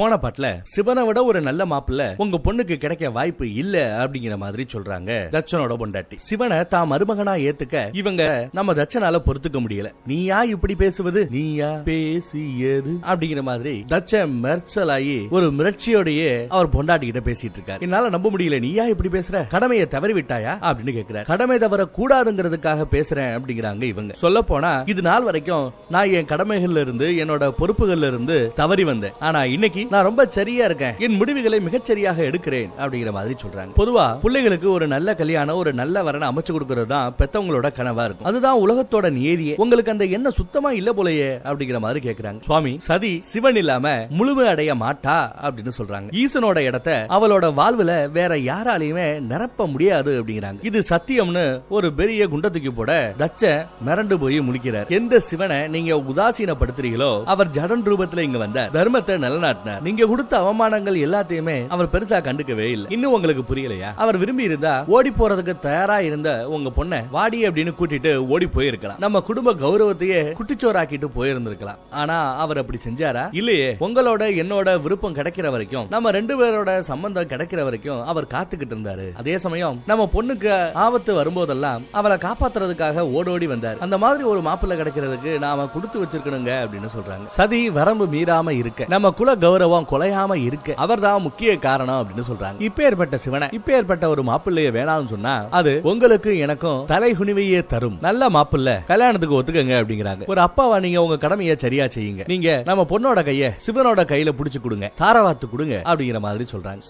போன பாட்டுல சிவனை விட ஒரு நல்ல மாப்பிள்ள உங்க பொண்ணுக்கு கிடைக்க வாய்ப்பு இல்ல அப்படிங்கிற மாதிரி சொல்றாங்க தட்சனோட பொண்டாட்டி. சிவனை தான் மருமகனா ஏத்துக்க இவங்க நம்ம தட்சனால பொறுத்துக்க முடியல. நீயா இப்படி பேசுவது, நீயா பேசியது அப்படிங்கிற மாதிரி தட்சன் மெர்ச்சலாயி ஒரு மிரட்சியோடயே அவர் பொண்டாட்டி கிட்ட பேசிட்டு இருக்காரு. என்னால நம்ப முடியல, நீயா இப்படி பேசுற, கடமையை தவறி விட்டாயா அப்படின்னு கேக்குறாரு. கடமை தவற கூடாதுங்கிறதுக்காக பேசுறேன் அப்படிங்கிறாங்க இவங்க. சொல்ல போனா இது நாள் வரைக்கும் நான் என் கடமைகள்ல இருந்து என்னோட பொறுப்புகள்ல இருந்து தவறி வந்தேன். ஆனா இன்னைக்கு நான் ரொம்ப சரியா இருக்கேன், என் முடிவுகளை மிகச்சரியாக எடுக்கிறேன் அப்படிங்கிற மாதிரி சொல்றாங்க. பொதுவா பிள்ளைகளுக்கு ஒரு நல்ல கல்யாணம், ஒரு நல்ல வரனை அமைச்சு கொடுக்கிறது தான் பெத்தவங்களோட கனவா இருக்கும். அதுதான் உலகத்தோட நியதியே. உங்களுக்கு அந்த எண்ணம் சுத்தமா இல்ல போலயே அப்படிங்கிற மாதிரி கேக்குறாங்க. சுவாமி, சதி சிவன் இல்லாம முழுமை அடைய மாட்டா அப்படின்னு சொல்றாங்க. ஈசனோட இடத்தை அவளோட வாழ்வுல வேற யாராலையுமே நிரப்ப முடியாது அப்படிங்கிறாங்க. இது சத்தியம்னு ஒரு பெரிய குண்டத்துக்கு போட தச்ச மிரண்டு போய் முழிக்கிறார். எந்த சிவனை நீங்க உதாசீனப்படுத்துறீங்களோ அவர் ஜடன் ரூபத்துல இங்க வந்தார், தர்மத்தை நிலநாட்டினார். நீங்க கொடுத்த அவமானங்கள் எல்லாத்தையுமே அவர் பெருசா கண்டுக்கவே இல்லை. இன்னும் உங்களுக்கு புரியலையா? அவர் விரும்பி இருந்தா ஓடி போறதுக்கு தயாரா இருந்த உங்க பொண்ணை வாடி அப்படின்னு கூட்டிட்டு ஓடி போயிருக்கலாம். நம்ம குடும்ப கௌரவத்தையே குட்டிச்சோராக்கிட்டு போயிருந்திருக்கலாம். ஆனா அவர் அப்படி செஞ்சாரா? இல்லையே. உங்களோட என்னோட விருப்பம் கிடைக்கிற வரைக்கும், நம்ம ரெண்டு பேரோட சம்பந்தம் கிடைக்கிற வரைக்கும் அவர் காத்துக்கிட்டு இருந்தாரு. அதே சமயம் நம்ம பொண்ணுக்கு ஆபத்து வரும்போதெல்லாம் அவளை காப்பாத்துறதுக்காக ஓடோடி வந்தார். அந்த மாதிரி ஒரு மாப்பிள்ளை கிடைக்கிறதுக்கு நாம கொடுத்து வச்சிருக்கணுங்க அப்படின்னு சொல்றாங்க. சதி வரம்பு மீறாம இருக்க, நம்ம குல கௌரவம் குலையாம இருக்க அவர்தான் முக்கிய காரணம் அப்படின்னு சொல்றாங்க. இப்பேற்பட்ட சிவனை, இப்பேற்பட்ட ஒரு மாப்பிள்ளைய வேணாம்னு சொன்னா அது உங்களுக்கு எனக்கும் தலைகுனிவையே தரும். நல்ல மாப்பிள்ளை, கல்யாணத்துக்கு ஒத்துக்கங்க அப்படிங்கிறாங்க. ஒரு அப்பாவா நீங்க உங்க கடமையை சரியா செய்யுங்க. நீங்க நம்ம பொண்ணோட கைய சிவனோட கையில புடிச்சு கொடுங்க, தாரவாத்து கொடுங்க அப்படிங்கிற மாதிரி சொல்றாங்க.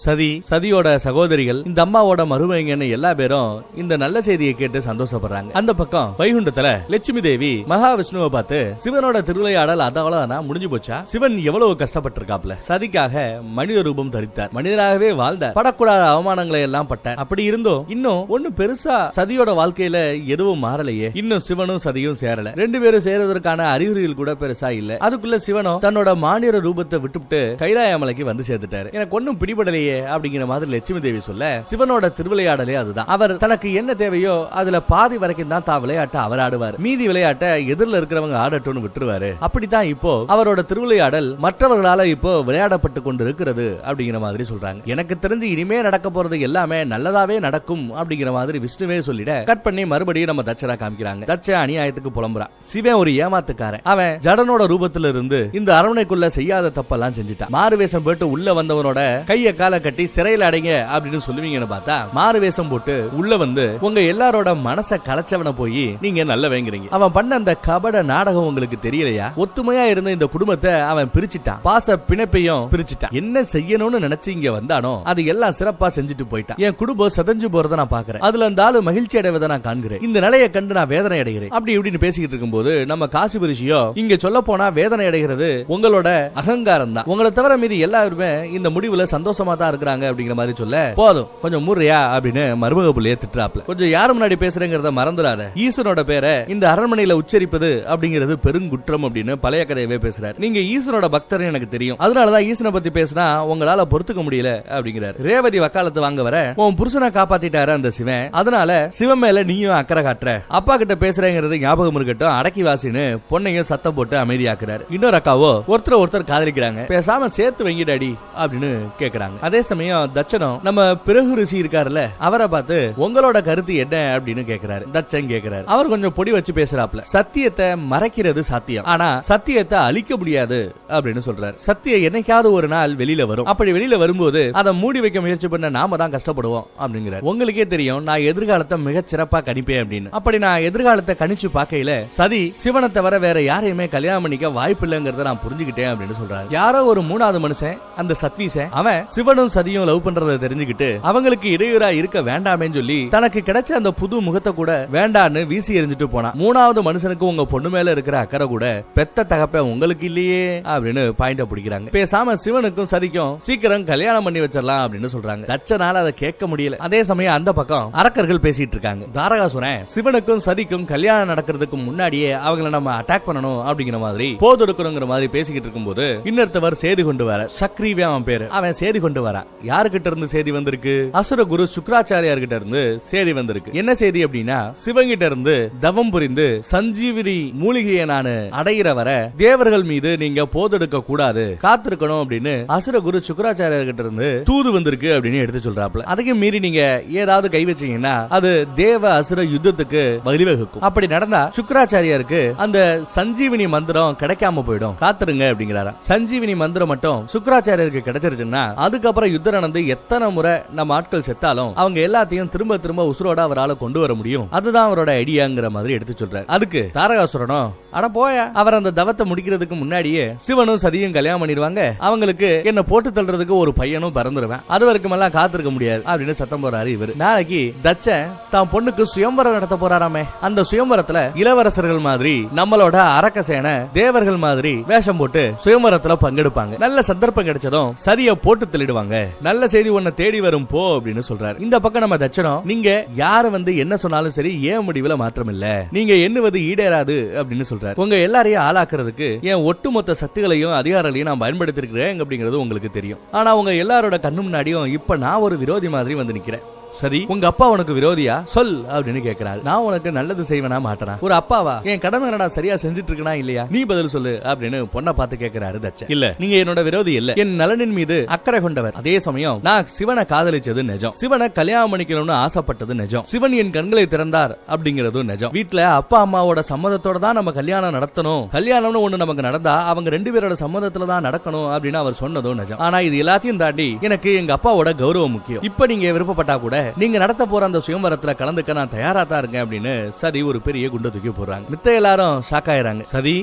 சதியோட சகோதரிகள், இந்த அம்மாவோட மருமகன்னு எல்லா பேரும் இந்த நல்ல செய்தியை கேட்டு சந்தோஷப்படுறாங்க. அந்த பக்கம் வைகுண்டத்துல லட்சுமி தேவி மகாவிஷ்ணுவை பார்த்து, சிவனோட திருவிளையாடல் அதாவளா முடிஞ்சு போச்சா? சிவன் எவ்வளவு கஷ்டப்பட்டிருக்காப்ல, சதிக்காக மனித ரூபம் தரித்தார், மனிதனாகவே வாழ்ந்தார், படக்கூடாத அவமானங்களை எல்லாம் பட்டார். அப்படி இருந்தோம் இன்னும் ஒண்ணு பெருசா சதியோட வாழ்க்கையில எதுவும் மாறலையே. இன்னும் சிவனும் சதியும் சேரல, ரெண்டு பேரும் சேருவதற்கான அறிகுறிகள் கூட பெருசா இல்ல. அதுக்குள்ள சிவனும் தன்னோட மாநில ரூபத்தை விட்டுவிட்டு கைலாயமலைக்கு வந்து சேர்த்துட்டாரு. எனக்கு ஒன்னும் பிடிபடலையே அப்படிங்கிற மாதிரி லட்சுமி தேவி சொல்ல, சிவனோட திருவிளையாடலே அதுதான். அவர் தனக்கு என்ன தேவையோ அதுல பாதி வரைக்கும் தான் விளையாட்ட அவர் ஆடுவார், மீதி விளையாட்ட எதிரில் இருக்கிறவங்க ஆடட்டும்னு விட்டுருவாரு. அப்படித்தான் இப்போ அவரோட திருவிளையாடல் மற்றவர்களால இப்போ விளையாடப்பட்டு கொண்டு இருக்கிறது அப்படிங்கிற மாதிரி சொல்றாங்க. எனக்கு தெரிஞ்சு இனிமே நடக்க போறது எல்லாமே நல்லதாவே நடக்கும் அப்படிங்கிற மாதிரி விஷ்ணுவே சொல்லிட கட் பண்ணி மறுபடியும் நம்ம தட்சரா காமிக்கிறாங்க. தட்ச அநியாயத்துக்கு புலம்புறான். சிவன் ஒரு ஏமாத்துக்காரன். அவன் ஜடனோட ரூபத்துல இருந்து இந்த அரண்மனைக்குள்ள செய்யாத தப்பெல்லாம் செஞ்சுட்டான். மாறுவேஷம் போட்டு உள்ள வந்தவனோட கைய கால கட்டி சிறையில அடைங்க அப்படின்னு சொல்லுவீங்கன்னு பார்த்தா, மாறுவேஷம் போட்டு உள்ள வந்து உங்க எல்லாரோட மனசை கலைச்சவன போய் நீங்க நல்ல வைங்கிறீங்க. அவன் பண்ண அந்த கபட நாடகம் உங்களுக்கு தெரியலையா? ஒத்துமையா இருந்த இந்த குடும்பத்தை அவன் பிரிச்சுட்டான், பாச பிணைப்பையும் பிரிச்சுட்டான். என்ன செய்யணும்னு நினைச்சு இங்க வந்தானோ அது எல்லாம் சிறப்பா செஞ்சுட்டு போயிட்டான். என் குடும்பம் சதஞ்சு போறதை நான் பாக்குறேன், அதுல அந்த ஆளு மகிழ்ச்சி அடைவதை நான் காண்கிறேன், இந்த நிலையை கண்டு நான் வேதனை அடைகிறேன் அப்படி இப்படின்னு பேசிக்கிட்டு இருக்கும்போது நம்ம காசிப ரிஷியோ, இங்க சொல்ல போனா வேதனை அடைகிறது உங்களோட அகங்காரம் தான், உங்களை தவிர மீறி எல்லாருமே இந்த முடிவுல சந்தோஷமா தான் இருக்கிறாங்க அப்படிங்கிற மாதிரி சொல்ல, போதும் கொஞ்சம் மூர்றியா அப்படின்னு மருமக புள்ளைய திட்டுறாப்ல. கொஞ்சம் யாரு முன்னாடி பேசுறேங்கிறத மறந்துடாத, ஈசனோட பேரை இந்த அரண்மனையில உச்சரிப்பது அப்படிங்கிறது பெருங்குற்றம் அப்படின்னு பழைய கதையவே பேசுறாரு. நீங்க ஈசனோட பக்தர் எனக்கு தெரியும், அதனாலதான் ஈசனை பத்தி பேசினா உங்களால பொறுத்துக்க முடியல அப்படிங்கிறார். ரேவதி வக்காலத்து வாங்க வர உன் புருஷனை காப்பாத்திட்டாரு அந்த சிவன், அதனால சிவன் மேல நீயும் அக்கறை காட்டுற, அப்பா கிட்ட பேசுறேங்கிறது ஞாபகம் இருக்கட்டும், அடக்கி வாசின்னு பொண்ணையும் சத்தம் போட்டு அமைதியாக்குறாரு. இன்னொரு அக்காவோ ஒருத்தர் காதலிக்கிறாங்க, பேசாம சேர்த்து வைங்கிடாடி அப்படின்னு கேக்குறாங்க. அதே சமயம் தட்சனும் நம்ம பிறகு ரிஷி இருக்காருல்ல அவரை பார்த்து உங்களோட கருத்து என்ன அப்படின்னு கேக்குறாரு. தட்சன் கேக்குறாரு. அவர் கொஞ்சம் பொடி வச்சு பேசுறாப்ல. சத்தியத்தை மறைக்கிறது சாத்தியம், ஆனா சத்தியத்தை அழிக்க முடியாது அப்படின்னு சொல்றாரு. சத்தியம் என்னைக்காவது ஒரு நாள் வெளியில வரும், அப்படி வெளியில வரும்போது அதை மூடி வைக்க முயற்சி பண்ண நாம தான் கஷ்டப்படுவோம் அப்படிங்கிறார். உங்களுக்கே தெரியும் நான் எதிர்காலத்தை மிக சிறப்பா கணிப்பேன் அப்படின்னு. அப்படி நான் எதிர்காலத்தை கணிச்சு பார்க்கையில சதி சிவனை தவிர வேற யாரையுமே கல்யாணம் பண்ணிக்க வாய்ப்பு இல்லைங்கிறத நான் புரிஞ்சுக்கிட்டேன் அப்படின்னு சொல்றாரு. யாரோ ஒரு மூணாவது மனுஷன், அந்த சத்வீசன், அவன் சிவனும் சதியும் லவ் பண்றதை தெரிஞ்சுக்கிட்டு அவங்களுக்கு இடையூறா இருக்க வேண்டாமேன்னு சொல்லி தனக்கு கிடைச்ச அந்த புது முகத்தை கூட வேண்டான்னு வீசி எறிஞ்சிட்டு போனான். மூணாவது மனுஷனுக்கு உங்க பொண்ணு மேல இருக்கிற அக்கறை கூட பெத்த தகப்ப உங்களுக்கு இல்லையே அப்படின்னு பாயிண்ட பிடிக்கிறாங்க. பேசாம சிவனுக்கும் சதிக்கும் சீக்கிரம் கல்யாணம் பண்ணி வச்சிடலாம் அப்படின்னு சொல்றாங்க. தட்சனால அதை கேட்க முடியல. அதே சமயம் அந்த பக்கம் அரக்கர்கள் பேசிட்டு இருக்காங்க. தாரகாசுரன் சிவனுக்கும் சதிக்கும் கல்யாணம் நடக்கிறதுக்கு முன்னாடியே அவங்களை நம்ம அட்டாக் பண்ணணும் அப்படிங்கிற மாதிரி போதொடுக்கணுங்கிற மாதிரி பேசிக்கிட்டு இருக்கும்போது இன்னொருத்தவர் செய்து கொண்டு வர சக்ரி ஹயக்ரீவே அவன் பேரு. அவன் செய்தி கொண்டு வரான். யாருகிட்ட இருந்து செய்தி வந்திருக்கு? அசுர குரு சுக்ராச்சாரியார் கிட்ட இருந்து செய்தி வந்திருக்கு. என்ன செய்தி அப்படின்னா, சிவங்கிட்ட இருந்து தவம் புரிந்து சஞ்சீவினி மூலிகையை நான் அடையிற வர தேவர்கள் மீது நீங்க போதெடுக்க கூடாது, காத்திருக்கணும் அப்படின்னு அசுர குரு சுக்ராச்சாரியார் கிட்ட இருந்து தூது வந்திருக்கு அப்படின்னு எடுத்து சொல்றாப்ல. அதையும் மீறி நீங்க ஏதாவது கை வச்சீங்கன்னா அது தேவ அசுர யுத்தத்துக்கு வழிவகுக்கும். அப்படி நடந்தா சுக்ராச்சாரியாருக்கு அந்த சஞ்சீவினி மந்திரம் கிடைக்காம போயிடும், காத்துருங்க அப்படிங்கிறாரா. சஞ்சீவினி மந்திரம் மட்டும் சுக்ராச்சாரியருக்கு கிடைச்சிருச்சுன்னா அதுக்கப்புறம் யுத்தம் நடந்து எத்தனை முறை நம்ம ஆட்கள் செத்தாலும் அவங்க எல்லாத்தையும் திரும்ப திரும்ப உசுரோட அவரால் கொண்டு வர முடியும். அதுதான் அவரோட ஐடியாங்கிற மாதிரி எடுத்து சொல்றாரு. அதுக்கு தாரகாசுரனும் அட போய, அவர் அந்த தவத்தை முடிக்கிறதுக்கு முன்னாடியே சிவனும் சதியும் கல்யாணம் பண்ணிடுவாங்க, அவங்களுக்கு என்ன போட்டு தள்ளுறதுக்கு ஒரு பையனும் பிறந்துருவேன், அது வரைக்கும் எல்லாம் காத்திருக்க முடியாது அப்படின்னு சத்தம் போறாரு இவர். நாளைக்கு தச்சன் தான் பொண்ணுக்கு சுயம்பரம் நடத்த போறாராமே. அந்த சுயம்பரத்துல இளவரசர்கள் மாதிரி நம்மளோட அரக்க சேனை தேவர்கள் மாதிரி வேஷம் போட்டு சுயம்பரத்துல பங்கெடுப்பாங்க. நல்ல சந்தர்ப்பம் கிடைச்சதும் சதிய போட்டு தள்ளிடுவாங்க. நல்ல செய்தி ஒன்ன தேடி வரும் போ அப்படின்னு சொல்றாரு. இந்த பக்கம் நம்ம தச்சனும் நீங்க யாரு என்ன சொன்னாலும் சரி ஏன் முடிவுல மாற்றம் இல்ல, நீங்க எண்ணுவது ஈடேறாது அப்படின்னு சொல்றாரு. உங்க எல்லாரையும் ஆளாக்குறதுக்கு என் ஒட்டுமொத்த சக்திகளையும் அதிகாரங்களையும் நான் பயன்படுத்தி இருக்கிறேன் அப்படிங்கிறது உங்களுக்கு தெரியும். ஆனா உங்க எல்லாரோட கண்ணு முன்னாடியும் இப்ப நான் ஒரு விரோதி மாதிரி வந்து நிக்கிறேன். சரி, உங்க அப்பா உனக்கு விரோதியா சொல் அப்படின்னு கேக்குறாரு. நான் உனக்கு நல்லது செய்வேனா மாட்டேனா, ஒரு அப்பாவா என் கடமை நான் சரியா செஞ்சுட்டு இருக்கனா இல்லையா, நீ பதில் சொல்லு அப்படின்னு பொண்ணை பார்த்து கேக்குறாரு தச்சன். இல்ல, நீங்க என்னோட விரோதி இல்ல, என் நலனின் மீது அக்கறை கொண்டவர். அதே சமயம் நான் சிவனை காதலிச்சது நிஜம், சிவனை கல்யாணம் பண்ணிக்கணும்னு ஆசைப்பட்டது நிஜம், சிவன் என் கண்களை திறந்தார் அப்படிங்கறதும் நிஜம். வீட்டுல அப்பா அம்மாவோட சம்மதத்தோட தான் நம்ம கல்யாணம் நடத்தணும், கல்யாணம்னு ஒண்ணு நமக்கு நடந்தா அவங்க 2 பேரோட சம்மதத்துல தான் நடக்கணும் அப்படின்னு அவர் சொன்னதும் நிஜம். ஆனா இது எல்லாத்தையும் தாண்டி எனக்கு எங்க அப்பாவோட கௌரவம் முக்கியம். இப்ப நீங்க விருப்பப்பட்டா கூட நீங்க நடத்த போற அந்த சுயம்பரத்துல கலந்துக்க நான் தயாரா தான் இருக்கேன் அப்படின்னு சதி ஒரு பெரிய குண்டை தூக்கி போடுறாங்க. மித்த எல்லாரும் ஷாக் ஆயிராங்க. சதி,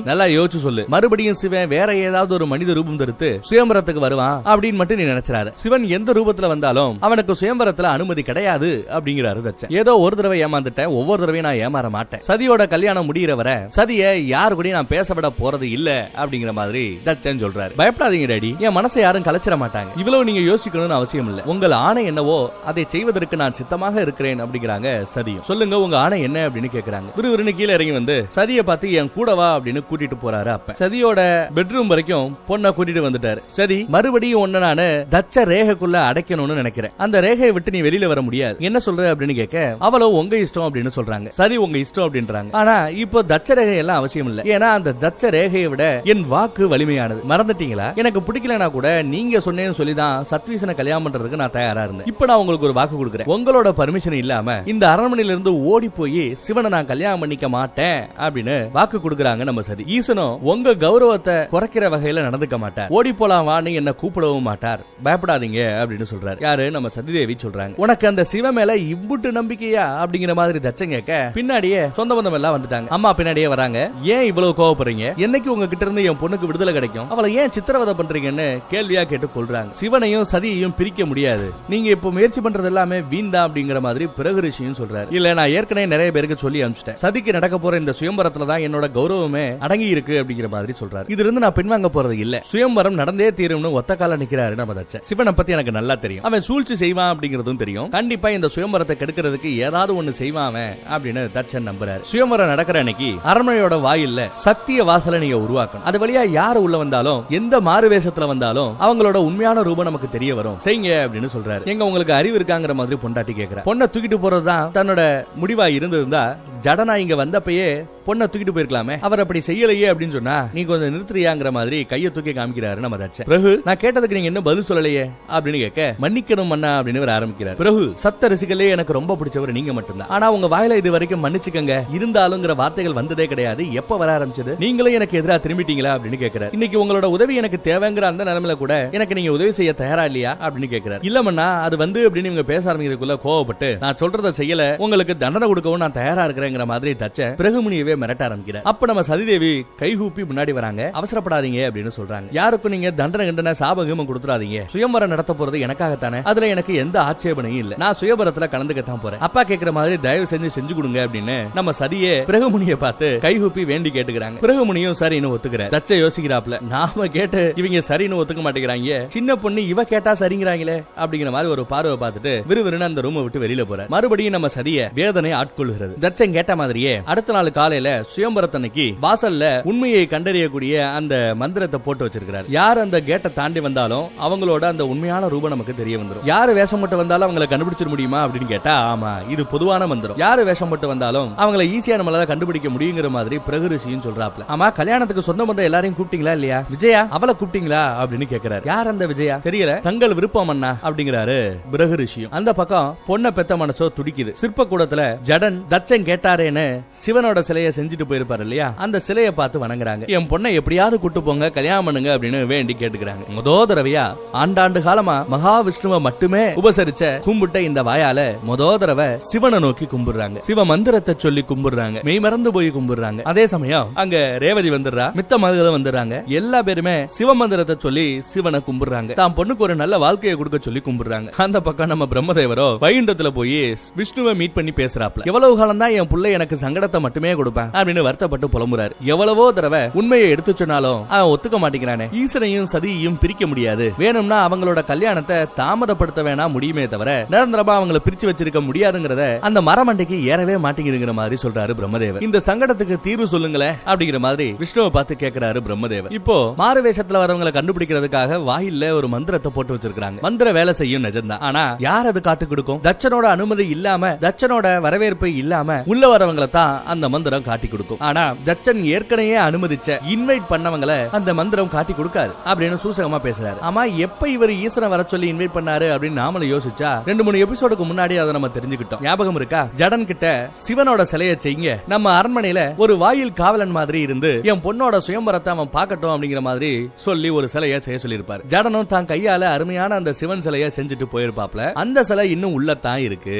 நல்லா யோசிச்சு சொல்லு, மறுபடியும் சிவன் வேற ஏதாவது ஒரு மனித ரூபம் தடுத்து சுயம்பரத்துக்கு வருவான் அப்படின்னு மட்டும் நீ நினைச்சாரு. சிவன் எந்த ரூபத்துல வந்தாலும் அவனுக்கு சுயம்பரத்துல அனுமதி கிடையாது அப்படிங்கிறாரு தச்சன். ஏதோ ஒரு தடவை ஏமாந்துட்டேன், ஒவ்வொரு தடவையும் நான் ஏமாற மாட்டேன். சதியோட கல்யாணம் முடிகிற வர சதியை யாரு கூட நான் பேச விட போறது இல்ல அப்படிங்கிற மாதிரி தச்சன் சொல்றாரு. பயப்படாதீங்க டாடி, என் மனசை யாரும் கலைச்சிட மாட்டாங்க, இவ்வளவு நீங்க யோசிக்கணும்னு அவசியம் இல்ல, உங்கள் ஆணை என்னவோ அதை செய்வதற்கு நான் சித்தமாக இருக்கிறேன் அப்படிங்கிறாங்க சதியும். சொல்லுங்க உங்க ஆணை என்ன அப்படின்னு கேக்குறாங்க. விறுவிறுன்னு கீழே இறங்கி வந்து சதியை பார்த்து என் கூட வா அப்படின்னு கூட்டிட்டு போறாரு அப்ப. சதியோட பெட்ரூம் வரைக்கும் பொண்ணை கூட்டிட்டு வந்துட்டாரு. சதி, மறுபடியும் ஒண்ணு நானு தச்ச ரேகைக்குள்ள அடைக்கணும்னு நினைக்கிறேன், அந்த ரேகையை விட்டு நீ வெளியில வர முடியாது, என்ன சொல்ற அப்படின்னு கேட்க அவளோ உங்க இஷ்டம் அப்படின்னு சொல்றாங்க. சரி, உங்க இஷ்டம் அப்படின்றாங்க. ஆனா இப்போ தச்ச ரேகை எல்லாம் அவசியம் இல்ல, ஏன்னா அந்த தச்ச ரேகையை விட என் வாக்கு வலிமையானது, மறந்துட்டீங்களா? எனக்கு பிடிக்கலனா கூட நீங்க சொன்னேன்னு சொல்லிதான் சத்வீசனை கல்யாணம் பண்றதுக்கு நான் தயாரா இருந்தேன். இப்போ நான் உங்களுக்கு ஒரு வாக்கு கொடுக்குறேன், உங்களோட பர்மிஷன் இல்லாம இந்த அரண்மனையில இருந்து ஓடி போய் சிவனை நான் கல்யாணம் பண்ணிக்க மாட்டேன் அப்படின்னு வாக்கு கொடுக்கறாங்க நம்ம சதி. ஈசனும் உங்க கௌரவத்தை குறைக்கிற வகையில நடந்துக்க மாட்டார், ஓடி போலாம் வான்னு என்ன கூப்பிடவும் மாட்டார், பயப்படாதீங்க அப்படின்னு சொல்றாரு. யாரு? நம்ம சதிதேவி சொல்றாங்க. உனக்கு அந்த சிவ மேல இம்புட்டு நம்பிக்கையா அப்படிங்கிற மாதிரி தச்சன் கேட்க பின்னாடியே சொந்த பந்தம் எல்லாம் வந்துட்டாங்க. அம்மா பின்னாடியே வராங்க. ஏன் இவ்வளவு கோவப்படுறீங்க, என்னைக்கு உங்ககிட்ட இருந்து என் பொண்ணுக்கு விடுதலை கிடைக்கும், அவளை ஏன் சித்திரவதை பண்றீங்கன்னு கேள்வியா கேட்டு கொள்றாங்க. சிவனையும் சதியையும் பிரிக்க முடியாது, நீங்க இப்ப முயற்சி பண்றது எல்லாமே வீண்தான் அப்படிங்கிற மாதிரி பிறகு ரிஷியும் சொல்றாரு. இல்ல, நான் ஏற்கனவே நிறைய பேருக்கு சொல்லி அனுப்பிச்சிட்டேன், சதிக்கு நடக்க போற இந்த சுயம்பரத்துல தான் என்னோட கௌரவமே அடங்கி இருக்கு அப்படிங்கிற மாதிரி சொல்றாரு. இதுல இருந்து நான் பின்வாங்க போறது இல்ல, சுயம்பரம் நடந்தே தீரும்னு ஒத்த கால நிக்கிறாரு நம்ம தச்சன். சிவனை பத்தி எனக்கு நல்லா தெரியும், அவன் சூழ்ச்சி செய்வான் அப்படிங்கறதும் தெரியும், கண்டிப்பா இந்த சுயம்பரத்தை கெடுக்கிறதுக்கு ஏதாவது ஒண்ணு செய்வான் அப்படின்னு தச்சன் நம்புறாரு. சுயம்பரம் நடக்கிற அன்னைக்கு அரண்மனையோட வாயில்ல சத்திய வாசலை நீங்க உருவாக்கணும், அது வழியா யாரு உள்ள வந்தாலும் எந்த மாறு வேஷத்துல வந்தாலும் அவங்களோட உண்மையான ரூபம் நமக்கு தெரிய வரும், செய்யுங்க அப்படின்னு சொல்றாரு. எங்க உங்களுக்கு அறிவு இருக்காங்கிற மாதிரி பொண்டாட்டி கேக்குற. பொண்ணை தூக்கிட்டு போறதுதான் தன்னோட முடிவா இருந்திருந்தா ஜடனா இங்க வந்தப்பயே பொண்ணை தூக்கிட்டு போயிருக்கலாமே, அவர் அப்படி செய்யலையே அப்படின்னு சொன்னா நீ கொஞ்சம் நிறுத்துறியாங்கிற மாதிரி கையை தூக்கி காமிக்கிறாரு நம்ம தச்சன். பிரகு, நான் கேட்டதுக்கு நீங்க என்ன பதில் சொல்லலையே அப்படின்னு கேட்க மன்னிக்கணும் மன்னா அப்படின்னு ஆரம்பிக்கிறார். பிரகு, சப்த ரிஷிகளே எனக்கு ரொம்ப பிடிச்சவர் நீங்க மட்டும்தான், ஆனா உங்க வாயில இது வரைக்கும் மன்னிச்சுக்கங்க இருந்தாலுங்கிற வார்த்தைகள் வந்ததே கிடையாது, எப்ப வர ஆரம்பிச்சது, நீங்களே எனக்கு எதிராக திரும்பிட்டீங்களா அப்படின்னு கேட்கிறார். இன்னைக்கு உங்களோட உதவி எனக்கு தேவைங்கிற அந்த நிலைமையில கூட எனக்கு நீங்க உதவி செய்ய தயாரா இல்லையா அப்படின்னு கேட்கிறார். இல்ல மன்னா, அது அப்படின்னு இவங்க பேச ஆரம்பிக்கிறதுக்குள்ள கோவப்பட்டு நான் சொல்றதை செய்யல, உங்களுக்கு தண்டனை கொடுக்கவும் நான் தயாரா இருக்கிறேங்கிற மாதிரி தச்ச பிரகுமுனியவே மிரட்ட ஆரம்பிக்கிறார். அப்ப நம்ம சதிதேவி கைகூப்பி முன்னாடி வராங்க. அவசரப்படாதீங்க அப்படின்னு சொல்றாங்க. யாருக்கும் நீங்க தண்டனை சாபகமும் கொடுத்துறாதீங்க, சுயம்பரம் நடத்த போறது எனக்காகத்தானே, அதுல எனக்கு எந்த ஆட்சேபனையும் இல்ல, நான் சுயம்பரத்துல கலந்துக்கத்தான் போறேன், அப்பா கேட்கிற மாதிரி தயவு செஞ்சு கொடுங்க அப்படின்னு நம்ம சதியே பிரகுமுனியை பார்த்து கைகூப்பி வேண்டி கேட்டுக்கிறாங்க. பிரகுமுனியும் சரின்னு ஒத்துக்கிறார். தச்ச யோசிக்கிறாப்ல, நாம கேட்டு இவங்க சரின்னு ஒத்துக்க மாட்டேங்கிறாங்க, சின்ன பொண்ணு இவ கேட்டா சரிங்கிறாங்களே அப்படிங்கிற மாதிரி ஒரு பார்வை பார்த்துட்டு விறுவிறுன்னு அந்த ரூமை விட்டு வெளியில போற. மறுபடியும் நம்ம சதிய வேதனை ஆட்கொள்கிறது. தச்சன் கேட்ட மாதிரியே அடுத்த நாள் காலையில சுயம்பரத்தன்னைக்கு வாசல்ல உண்மையை கண்டறியக்கூடிய அந்த மந்திரத்தை போட்டு வச்சிருக்காரு. யார் அந்த கேட்டை தாண்டி வந்தாலும் அவங்களோட அந்த உண்மையான ரூபம் நமக்கு தெரிய வந்துடும். யாரு வேஷம் போட்டு வந்தாலும் அவங்களை கண்டுபிடிச்சிட முடியுமா அப்படின்னு கேட்டா ஆமா, இது பொதுவான மந்திரம். யாரு வேஷம் போட்டு வந்தாலும் அவங்களை ஈஸியா நம்மளால கண்டுபிடிக்க முடியுங்கிற மாதிரி பிரகரிசியும் சொல்றாப்ல. ஆமா, கல்யாணத்துக்கு சொந்த பந்தம் எல்லாரையும் கூப்பிட்டீங்களா இல்லையா? விஜயா அவளை கூப்பிட்டீங்களா அப்படின்னு கேக்குறாரு. யார் அந்த விஜயா? தெரியல, தங்கள் விருப்பம் அண்ணா அப்படிங்கிறாரு பிரகரிஷியும். அந்த பக்கம் பொண்ணை பெத்த மனசோ துடிக்குது. சிற்ப கூடத்துல ஜடன் தச்சன் கேட்டாரேன்னு சிவனோட சிலையை செஞ்சுட்டு போயிருப்பாரு இல்லையா, அந்த சிலையை பார்த்து வணங்குறாங்க. என் பொண்ணை எப்படியாவது கூட்டு போங்க, கல்யாணம் பண்ணுங்க அப்படின்னு வேண்டி கேட்டுக்கிறாங்க. முதல் தடவையா ஆண்டாண்டு காலமா மகாவிஷ்ணுவை மட்டுமே உபசரிச்ச கும்பிட்ட இந்த வாயால முதல் தடவை சிவனை நோக்கி கும்பிடுறாங்க. சிவ மந்திரத்தை சொல்லி கும்பிடுறாங்க. மெய் மறந்து போய் கும்பிடுறாங்க. அதே சமயம் அங்க ரேவதி வந்துடுறா, மித்த மகளும் வந்துடுறாங்க. எல்லா பேருமே சிவ மந்திரத்தை சொல்லி சிவனை கும்பிடுறாங்க. தான் பொண்ணுக்கு ஒரு நல்ல வாழ்க்கையை கொடுக்க சொல்லி கும்பிடுறாங்க. அந்த பக்கம் நம்ம பிரம்மதேவரோ வைகுண்டத்துல போய் விஷ்ணுவை மீட் பண்ணி பேசுறாப்ல. எவ்வளவு காலம் தான் என் புள்ள எனக்கு சங்கடத்தை மட்டுமே கொடுப்பேன் அப்படின்னு வருத்தப்பட்டு புலம்புறாரு. எவ்வளவோ தடவை உண்மையை எடுத்து சொன்னாலும் அவன் ஒத்துக்க மாட்டேங்கிறானே. ஈசனையும் சதியையும் பிரிக்க முடியாது. வேணும்னா அவங்களோட கல்யாணத்தை தாமதப்படுத்த வேணா முடியுமே தவிர நிரந்தரமா அவங்களை பிரிச்சு வச்சிருக்க முடியாதுங்கிறத அந்த மரமண்டைக்கு ஏறவே மாட்டேங்குதுங்கிற மாதிரி சொல்றாரு பிரம்மதேவர். இந்த சங்கடத்துக்கு தீர்வு சொல்லுங்களேன் அப்படிங்கிற மாதிரி விஷ்ணுவை பார்த்து கேட்கிறாரு பிரம்மதேவர். இப்போ மாறு வேஷத்துல வரவங்களை கண்டுபிடிக்கிறதுக்காக வாயில்ல ஒரு மந்திரத்தை போட்டு வச்சிருக்காங்க. மந்திர வேலை செய்யும் நிஜம்தான். ஆனா யார் அது காட்டு கொடுக்கும்? தச்சனோட அனுமதி இல்லாம, தச்சனோட வரவேற்பு இல்லாம உள்ள வரவங்களை தான் அந்த மந்திரம் காட்டி கொடுக்கும். ஆனா தச்சன் ஏற்கனவே அனுமதிச்ச இன்வைட் பண்ணவங்களை அந்த மந்திரம் காட்டி கொடுக்காது அப்படின்னு சூசகமா பேசுறாரு. ஆமா, எப்ப இவர் ஈஸ்வரனை வர சொல்லி இன்வைட் பண்ணாரு அப்படின்னு நாமளும் யோசிச்சா 2-3 எபிசோடுக்கு முன்னாடி அதை நம்ம தெரிஞ்சுக்கிட்டோம். ஞாபகம் இருக்கா? ஜடன் கிட்ட சிவனோட சிலையை செய்யுங்க, நம்ம அரண்மனையில ஒரு வாயில் காவலன் மாதிரி இருந்து என் பொண்ணோட சுயம்பரத்தை அவன் பார்க்கட்டும் அப்படிங்கிற மாதிரி சொல்லி ஒரு சிலையை செய்ய சொல்லியிருப்பாரு. ஜடனும் தான் கையால அருமையான அந்த சிவன் சிலையை செஞ்சுட்டு போயிருப்பாப்ல. அந்த சிலை இன்னும் உள்ளதான் இருக்கு.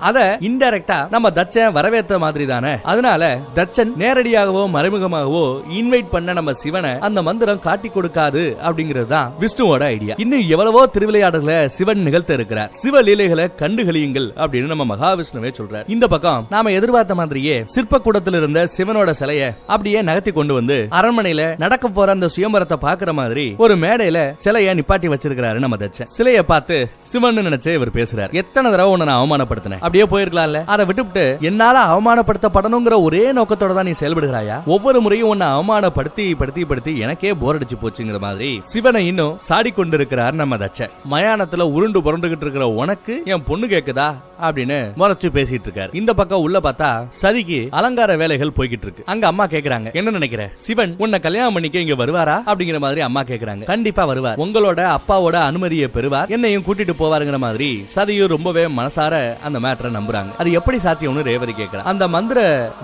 அத இன்டைரக்டா நம்ம தச்சன் வரவேற்ற மாதிரி தானே. அதனால தச்சன் நேரடியாகவோ மறைமுகமாகவோ இன்வைட் பண்ண நம்ம சிவனை அந்த மந்திரம் காட்டி கொடுக்காது அப்படிங்கிறது தான் விஷ்ணுவோட ஐடியா. இன்னும் எவ்வளவோ திருவிளையாடல்களை சிவன் நிகழ்த்த இருக்கிறார். சிவ லீலைகளை கண்டுகளியுங்கள் அப்படின்னு நம்ம மகாவிஷ்ணுவே சொல்றார். இந்த பக்கம் நாம எதிர்பார்த்த மாதிரியே சிற்ப கூடத்தில் இருந்த சிவனோட சிலையை அப்படியே நகர்த்தி கொண்டு வந்து அரண்மனையில நடக்க போற அந்த சுயம்பரத்தை பாக்குற மாதிரி ஒரு மேடையில சிலையை நிப்பாட்டி வச்சிருக்காரு நம்ம தச்சன். சிலையை பார்த்து சிவன் நினைச்சு இவர் பேசுறாரு. எத்தனை தடவை உன்னை நான் அவமானப்படுத்தினேன், அப்படியே போயிருக்கலாம்ல, அதை விட்டுவிட்டு என்னால அவமானப்படுத்தப்படணுங்கிற ஒரே நோக்கத்தோட தான் நீ செயல்படுகிறாயா? ஒவ்வொரு முறையும் உன்னை அவமானப்படுத்தி படுத்தி படுத்தி எனக்கே போர் அடிச்சு போச்சுங்கிற மாதிரி சிவனை இன்னும் சாடி கொண்டிருக்கிறார் நம்ம தச்சன். மயானத்துல உருண்டு புரண்டுகிட்டு இருக்கிற உனக்கு என் பொண்ணு கேக்குதா அப்படின்னு முறைச்சு பேசிட்டு இருக்காரு. இந்த பக்கம் உள்ள பார்த்தா சதிக்கு அலங்கார வேலைகள் போய்கிட்டு இருக்கு. அங்க அம்மா கேக்குறாங்க, என்ன நினைக்கிற, சிவன் உன்னை கல்யாணம் பண்ணிக்க இங்க வருவாரா அப்படிங்கிற மாதிரி அம்மா கேக்குறாங்க. கண்டிப்பா வருவார், உங்களோட அப்பாவோட அனுமதியை பெறுவார், என்னையும் கூட்டிட்டு போவாருங்கிற மாதிரி சதியும் ரொம்பவே மனசார அந்த மேட்டரை நம்புறாங்க. அது எப்படி சாத்தியம்னு ரேவதி கேக்குறாங்க. அந்த மந்திர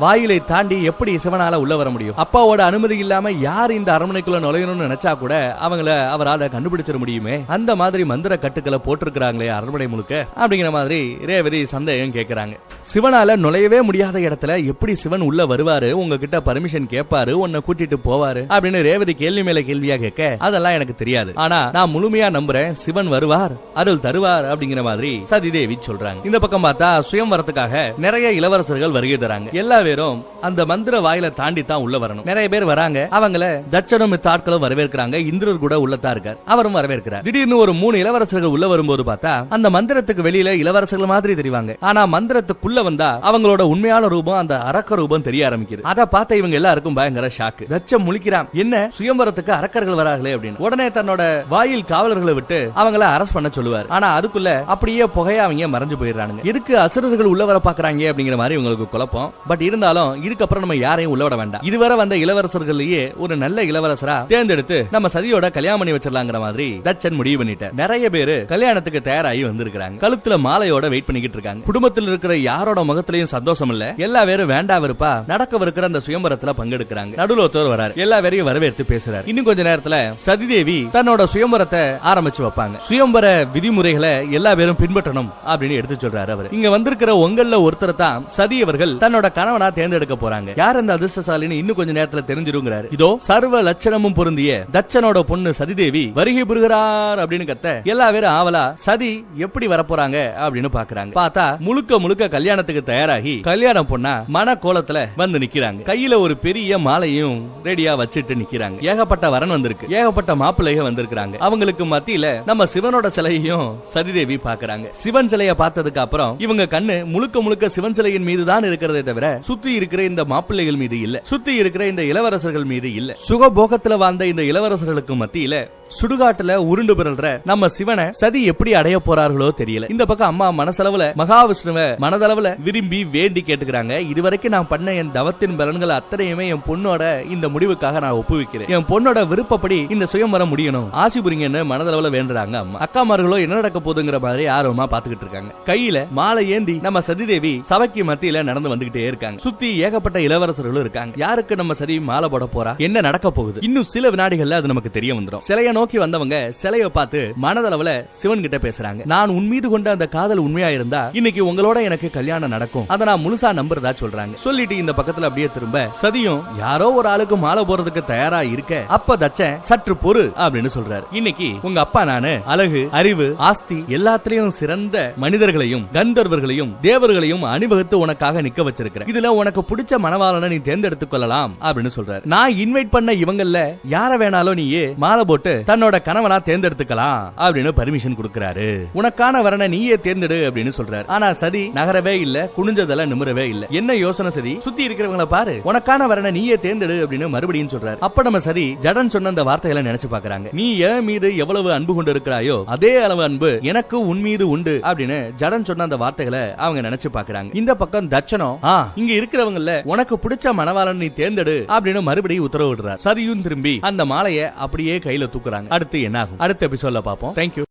வாயிலை தாண்டி எப்படி சிவனால உள்ள வர முடியும்? அப்பாவோட அனுமதி இல்லாம யார் இந்த அரண்மனைக்குள்ள நுழையணும்னு நினைச்சா கூட அவங்கள அவரால் கண்டுபிடிச்சிட முடியுமே. அந்த மாதிரி மந்திர கட்டுக்களை போட்டிருக்கிறாங்களே அரண்மனை முழுக்க அப்படிங்கிற மாதிரி ரேவதி சந்தேகம் கேக்குறாங்க. சிவனால நுழையவே முடியாத இடத்துல எப்படி சிவன் உள்ள வருவாரு, உங்ககிட்ட பர்மிஷன் கேட்பாரு, உன்னை கூட்டிட்டு போவாரு அப்படின்னு ரேவதி கேள்வி மேல கேள்வியா கேட்க, அதெல்லாம் எனக்கு தெரியாது, ஆனா நான் முழுமையா நம்புறேன் சிவன் வருவார், அருள் தருவார் அப்படிங்கிற மாதிரி சதிதேவி சொல்றாங்க. இந்த பக்கம் பார்த்தா சுயம்வரத்துக்காக நிறைய இளவரசர்கள் வருகை தராங்க. எல்லா பேரும் அந்த மந்திர வாயில தாண்டி தான் உள்ள வரணும். நிறைய பேர் வராங்க. அவங்கள தச்சனும் மித்த ஆட்களும் வரவேற்கிறாங்க. இந்திரர் கூட உள்ளதா இருக்கார், அவரும் வரவேற்கிறார். திடீர்னு ஒரு 3 இளவரசர்கள் உள்ள வரும்போது பார்த்தா அந்த மந்திரத்துக்கு வெளியில இளவரசர்கள் மாதிரி தெரிவாங்க. ஆனா மந்திரத்துக்குள்ள வந்தா அவங்களோட உண்மையான ரூபம், அந்த அரக்க ரூபம் தெரிய ஆரம்பிக்குது. அத பார்த்த இவங்க எல்லாருக்கும் பயங்கர ஷாக்கு. தச்சன் முழிக்கிறான், என்ன சுயம்பரத்துக்கு அரக்கர்கள் வராங்களே அப்படின்னு. உடனே தன்னோட வாயில் காவலர்களை விட்டு அவங்கள அரெஸ்ட் பண்ண சொல்லுவார். ஆனா அதுக்குள்ள அப்படியே புகையா அவங்க மறைஞ்சு போயிடுறாங்க. எதுக்கு அசுரர்கள் உள்ள வர பாக்குறாங்க அப்படிங்கிற மாதிரி உங்களுக்கு குழப்பம். பட் இருந்தாலும் இதுக்கப்புறம் நம்ம யாரையும் உள்ள விட வேண்டாம். இதுவரை வந்த இளவரசர்களையே ஒரு நல்ல இளவரசரா தேர்ந்தெடுத்து நம்ம சதியோட கல்யாணம் பண்ணி வச்சிடலாங்கிற மாதிரி தச்சன் முடிவு பண்ணிட்டார். நிறைய பேரு கல்யாணத்துக்கு தயாராகி வந்திருக்காங்க. கழுத்துல மாலையோட வெயிட் பண்ணிக்கிட்டு இருக்காங்க. குடும்பத்தில் இருக்கிற யாரோட முகத்திலையும் சந்தோஷம் இல்ல. எல்லா பேரும் வேண்டா வெறுப்பா நடக்கவிருக்கிற அந்த சுயம்பரத்துல பங்கெடுக்கிறாங்க. நடுவுல ஒருத்தர் வராரு, எல்லா பேரையும் வரவேற்று பேசுறாரு. இன்னும் கொஞ்ச நேரத்துல சதிதேவி தன்னோட சுயம்பரத்தை ஆரம்பிச்சு வைப்பாங்க. சுயம்பர விதிமுறைகளை எல்லா பேரும் பின்பற்றணும் அப்படின்னு எடுத்து சொல்றாரு அவர். இங்க வந்திருக்கிற உங்கள ஒருத்தர் தான் சதி அவர்கள் தன்னோட கணவனா தேர்ந்தெடுக்க போறாங்க. யார் அந்த அதிர்ஷ்டசாலின்னு இன்னும் கொஞ்ச நேரத்துல தெரிஞ்சிருங்கிறாரு. இதோ சர்வ லட்சணமும் பொருந்திய தச்சனோட பொண்ணு சதிதேவி வருகை புரிகிறார் அப்படின்னு கத்த எல்லா பேரும் ஆவலா சதி எப்படி வரப்போறாங்க அப்படின்னு பாக்குறாங்க. பார்த்தா முழுக்க முழுக்க கல்யாணத்துக்கு தயாராகி கல்யாண பொண்ணா மன கோலத்துல வந்து நிக்கிறாங்க. கையில ஒரு பெரிய மாலையும் ரெடியா வச்சிட்டு நிக்கிறாங்க. ஏகப்பட்ட வரன் வந்திருக்கு, ஏகப்பட்ட மாப்பிள்ளைக வந்திருக்காங்க. அவங்களுக்கு மத்தியில நம்ம சிவனோட சிலையையும் சதிதேவி பாக்குறாங்க. சிவன் சிலையை பார்த்ததுக்கு அப்புறம் இவங்க கண்ணு முழுக்க முழுக்க சிவன் சிலையின் மீது தான் இருக்கிறதே தவிர சுத்தி இருக்கிற இந்த மாப்பிள்ளைகள் மீது இல்ல, சுத்தி இருக்கிற இந்த இளவரசர்கள் மீது இல்ல. சுகபோகத்துல வாழ்ந்த இந்த இளவரசர்களுக்கு மத்தியில சுடுகாட்டுல உருண்டு பிறல்ற நம்ம சிவனை சதி எப்படி அடைய போறார்களோ தெரியல. இந்த பக்கம் அம்மா மனசளவுல மகாவிஷ்ணுவை மனதளவுல விரும்பி வேண்டி கேட்டுக்கிறாங்க. இதுவரைக்கும் நான் பண்ண என் தவத்தின் பலன்கள் அத்தனையுமே என் பொண்ணோட இந்த முடிவுக்காக நான் ஒப்புவிக்கிறேன். என் பொண்ணோட விருப்பப்படி இந்த சுயம்வரம் முடியணும், ஆசி புரிங்கன்னு மனதளவுல வேண்டுறாங்க அம்மா. அக்காமார்களோ என்ன நடக்க போதுங்கிற மாதிரி ஆர்வமா பாத்துக்கிட்டு இருக்காங்க. கையில மாலை ஏந்தி நம்ம சதிதேவி சபைக்கு மத்தியில நடந்து வந்துகிட்டே இருக்காங்க. சுத்தி ஏகப்பட்ட இளவரசர்களும் இருக்காங்க. யாருக்கு நம்ம சதி மாலை போட போறா, என்ன நடக்க போகுது, இன்னும் சில வினாடிகள்ல அது நமக்கு தெரிய வந்துடும். சிலைய நோக்கி வந்தவங்க சிலையை பார்த்து மனதளவுல சிவன் கிட்ட பேசுறாங்க. நான் உன் மீது கொண்ட அந்த காதல் உண்மையா இருந்தா இன்னைக்கு உங்களோட எனக்கு கல்யாணம் நடக்கும், அதை நான் முழுசா நம்புறதா சொல்றாங்க. சொல்லிட்டு இந்த பக்கத்துல அப்படியே திரும்ப சதியும் யாரோ ஒரு ஆளுக்கு மாலை போறதுக்கு தயாரா இருக்க அப்ப தச்சன் சற்று பொறு அப்படின்னு சொல்றாரு. இன்னைக்கு உங்க அப்பா நானு அழகு, அறிவு, ஆஸ்தி எல்லாத்திலையும் சிறந்த மனிதர்களையும் கந்தர்வர்களையும் தேவர்களையும் அணிவகுத்து உனக்காக நிக்க வச்சிருக்கிறேன். இதுல உனக்கு பிடிச்ச மணவாளனை நீ தேர்ந்தெடுத்துக் கொள்ளலாம் அப்படின்னு சொல்றாரு. நான் இன்வைட் பண்ண இவங்கல்ல யார வேணாலும் நீயே மாலை போட்டு தன்னோட கணவனா தேர்ந்தெடுத்துக்கலாம் அப்படின்னு பர்மிஷன் கொடுக்கிறாரு. உனக்கான வரனை நீயே தேர்ந்தெடு அப்படின்னு சொல்றாரு. ஆனா சதி நகரவே இல்ல, குனிஞ்சதெல்லாம் நிமிரவே இல்ல. என்ன யோசனை சதி, சுத்தி இருக்கிறவங்கள பாரு, உனக்கான வரனை நீயே தேர்ந்தெடு அப்படின்னு மறுபடியும் சொல்றாரு. அப்ப நம்ம சதி ஜடன் சொன்ன அந்த வார்த்தைகளை நினைச்சு பாக்குறாங்க. நீ என் மீது எவ்வளவு அன்பு கொண்டு இருக்கிறாயோ அதே அளவு அன்பு எனக்கு உன் மீது உண்டு அப்படின்னு ஜடன் சொன்ன அந்த வார்த்தைகளை அவங்க நினைச்சு பாக்குறாங்க. இந்த பக்கம் தட்சணம் இங்க இருக்கிறவங்கல உனக்கு பிடிச்ச மணவாளன் நீ தேர்ந்தெடு அப்படின்னு மறுபடியும் உத்தரவிடுறார். சதியும் திரும்பி அந்த மாலையை அப்படியே கையில தூக்குறாங்க. அடுத்து என்ன ஆகும் அடுத்த எபிசோட்ல பாப்போம். தேங்க்யூ.